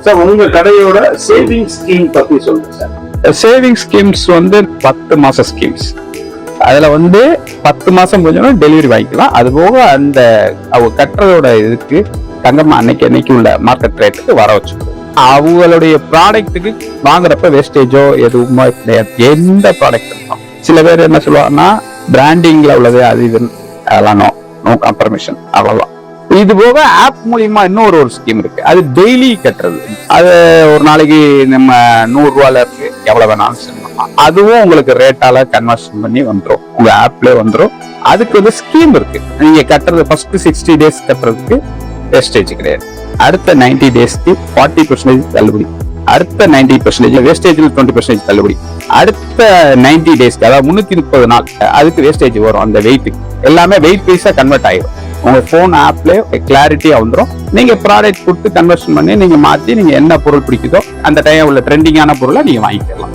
Sir உங்க கடையோட saving scheme பத்தி சொல்லுங்க சார். சேவிங் ஸ்கீம்ஸ் 10 மாச ஸ்கீம்ஸ். அதுல 10 மாசம் கொஞ்சம் டெலிவரி வாங்கிக்கலாம். அது போக அந்த அவங்க கட்டுறதோட இதுக்கு தங்கம்மா அன்னைக்கு உள்ள மார்க்கெட் ரேட்டுக்கு வர வச்சுக்கணும். அவங்களுடைய ப்ராடக்ட்டுக்கு வாங்குறப்ப வேஸ்டேஜோ எதுவுமே கிடையாது. எந்த ப்ராடக்ட் இருக்கும். சில பேர் என்ன சொல்லுவாங்கன்னா பிராண்டிங்ல உள்ளது அது இது அதெல்லாம் நோ காம்ப்ரமைஷன் அவ்வளவுதான். இது போக ஆப் மூலியமா இன்னொரு ஸ்கீம் இருக்கு. அது டெய்லி கட்டுறது. அது ஒரு நாளைக்கு நம்ம 100 ரூபாயில இருக்கு எவ்வளவு வேணாலும் சொல்லலாம். அதுவும் உங்களுக்கு ரேட்டால கன்வர்ஷன் பண்ணி வந்துடும். உங்க ஆப்ல வந்துடும். அதுக்கு ஸ்கீம் இருக்கு. நீங்க கட்டுறது ஃபர்ஸ்ட் 60 டேஸ் கட்டுறதுக்கு வேஸ்டேஜ் கிடையாது. அடுத்த 90 டேஸ்க்கு 40% தள்ளுபடி. அடுத்த 90% வேஸ்டேஜ்ல 20% தள்ளுபடி. அடுத்த 90 டேஸ்க்கு அதாவது 330 நாள் அதுக்கு வேஸ்டேஜ் வரும். அந்த வெயிட் எல்லாமே வெயிட் வைஸா கன்வெர்ட் ஆயிடும். உங்க போன் ஆப்ல கிளாரிட்டியா வந்துடும். நீங்க ப்ராடக்ட் கொடுத்து கன்வர்ஷன் பண்ணி நீங்க மாத்தி நீங்க என்ன பொருள் பிடிக்குதோ அந்த டைம் உள்ள ட்ரெண்டிங்கான பொருளை நீங்க வாங்கிக்கலாம்.